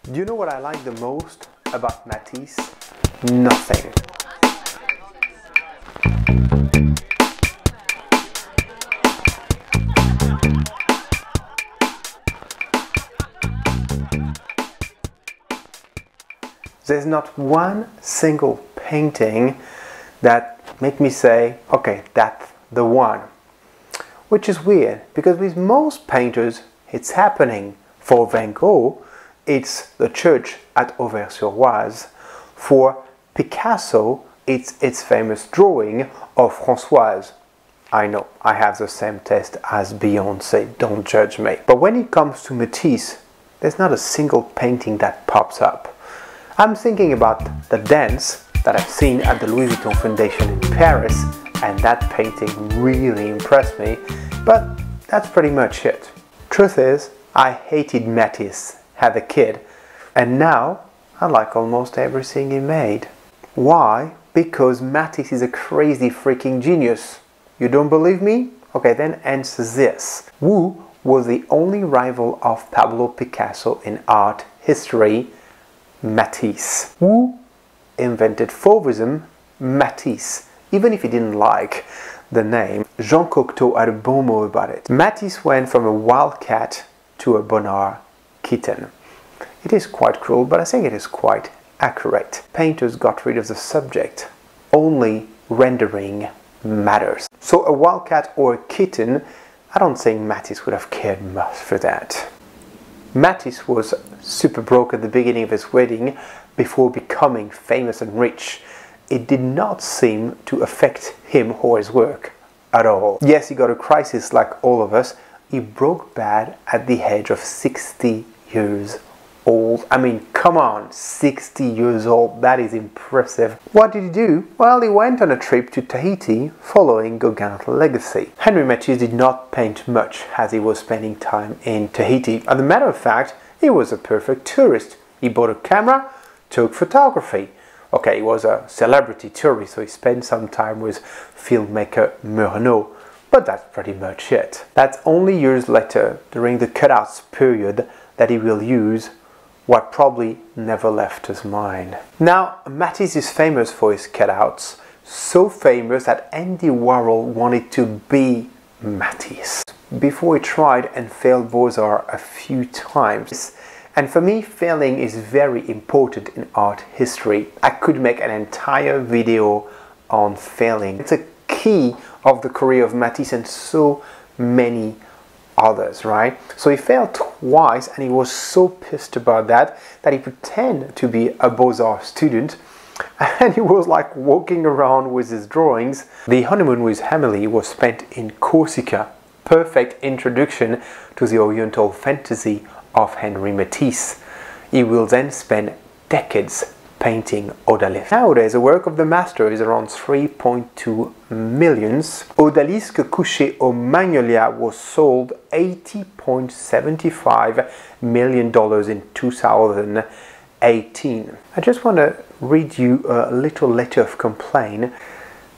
Do you know what I like the most about Matisse? Nothing. There's not one single painting that make me say, okay, that's the one. Which is weird, because with most painters, it's happening. For Van Gogh, it's the church at Auvers-sur-Oise. For Picasso, it's its famous drawing of Françoise. I know, I have the same taste as Beyoncé, don't judge me. But when it comes to Matisse, there's not a single painting that pops up. I'm thinking about the dance that I've seen at the Louis Vuitton Foundation in Paris, and that painting really impressed me, but that's pretty much it. Truth is, I hated Matisse as a kid, and now I like almost everything he made. Why? Because Matisse is a crazy freaking genius. You don't believe me? Okay, then answer this. Who was the only rival of Pablo Picasso in art history? Matisse. Who invented Fauvism? Matisse. Even if he didn't like the name, Jean Cocteau had a bon mot about it. Matisse went from a wildcat to a Bonnard kitten. It is quite cruel, but I think it is quite accurate. Painters got rid of the subject. Only rendering matters. So a wildcat or a kitten, I don't think Matisse would have cared much for that. Matisse was super broke at the beginning of his wedding before becoming famous and rich. It did not seem to affect him or his work at all. Yes, he got a crisis like all of us. He broke bad at the age of 60 years old. I mean, come on, 60 years old, that is impressive. What did he do? Well, he went on a trip to Tahiti following Gauguin's legacy. Henri Matisse did not paint much as he was spending time in Tahiti. As a matter of fact, he was a perfect tourist. He bought a camera, took photography. Okay, he was a celebrity tourist, so he spent some time with filmmaker Murnau. But that's pretty much it. That's only years later, during the cutouts period, that he will use what probably never left his mind. Now, Matisse is famous for his cutouts, so famous that Andy Warhol wanted to be Matisse. Before he tried and failed Beaux-Arts a few times. And for me, failing is very important in art history. I could make an entire video on failing. It's a key of the career of Matisse and so many others, right? So he failed twice and he was so pissed about that that he pretended to be a Beaux-Arts student and he was like walking around with his drawings. The honeymoon with Emily was spent in Corsica. Perfect introduction to the Oriental fantasy of Henri Matisse. He will then spend decades painting Odalisque. Nowadays, the work of the master is around 3.2 million. Odalisque couché au Magnolia was sold $80.75 million in 2018. I just want to read you a little letter of complaint.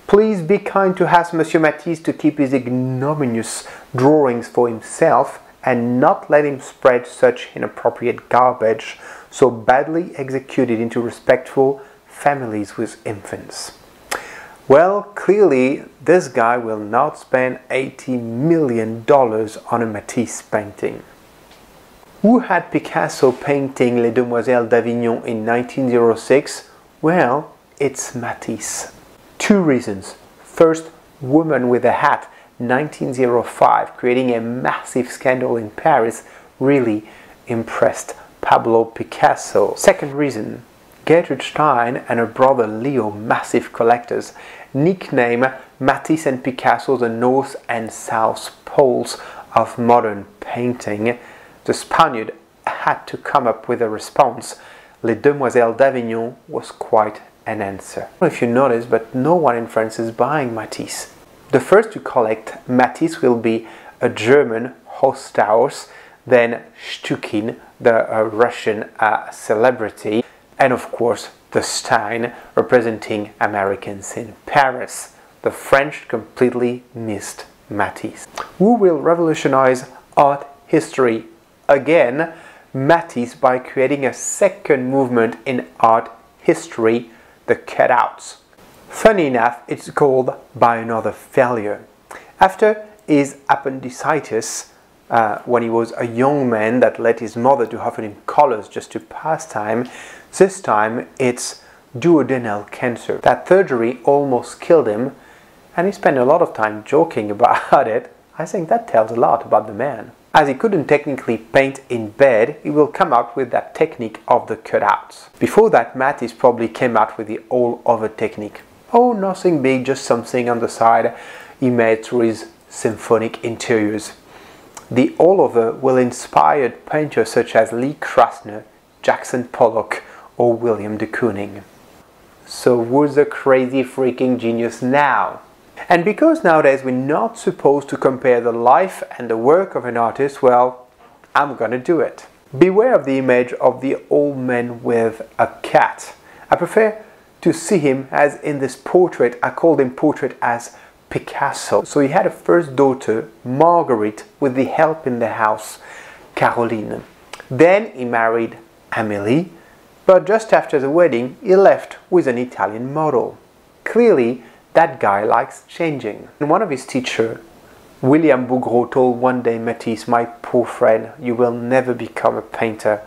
Please be kind to ask Monsieur Matisse to keep his ignominious drawings for himself and not let him spread such inappropriate garbage so badly executed into respectful families with infants. Well, clearly this guy will not spend $80 million on a Matisse painting. Who had Picasso painting Les Demoiselles d'Avignon in 1906? Well, it's Matisse. Two reasons. First, Woman with a Hat, 1905, creating a massive scandal in Paris, really impressed Pablo Picasso. Second reason, Gertrude Stein and her brother Leo, massive collectors, nickname Matisse and Picasso the North and South poles of modern painting. The Spaniard had to come up with a response. Les Demoiselles d'Avignon was quite an answer. I don't know if you noticed, but no one in France is buying Matisse. The first to collect Matisse will be a German Hosthaus, then Shtukin, the Russian celebrity, and of course the Stein, representing Americans in Paris. The French completely missed Matisse. Who will revolutionize art history again? Matisse by creating a second movement in art history, the cutouts. Funny enough, it's called by another failure. After his appendicitis, when he was a young man that led his mother to offer him colors just to pass time, this time it's duodenal cancer. That surgery almost killed him, and he spent a lot of time joking about it. I think that tells a lot about the man. As he couldn't technically paint in bed, he will come out with that technique of the cutouts. Before that, Matisse probably came out with the all-over technique. Oh, nothing big, just something on the side he made through his symphonic interiors. The all-over will inspire painters such as Lee Krasner, Jackson Pollock, or William de Kooning. So who's the crazy freaking genius now? And because nowadays we're not supposed to compare the life and the work of an artist, well, I'm gonna do it. Beware of the image of the old man with a cat. I prefer to see him as in this portrait. I called him portrait as Picasso. So he had a first daughter, Marguerite, with the help in the house, Caroline. Then he married Amélie, but just after the wedding, he left with an Italian model. Clearly, that guy likes changing. And one of his teachers, William Bouguereau, told one day Matisse, "My poor friend, you will never become a painter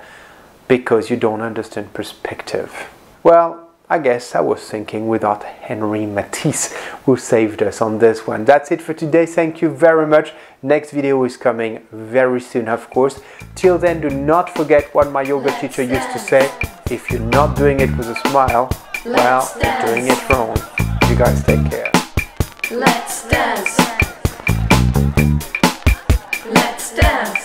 because you don't understand perspective." Well, I guess I was thinking without Henri Matisse, who saved us on this one. That's it for today. Thank you very much. Next video is coming very soon, of course. Till then, do not forget what my yoga teacher used to say. If you're not doing it with a smile, well, you're doing it wrong. You guys take care. Let's dance. Let's dance.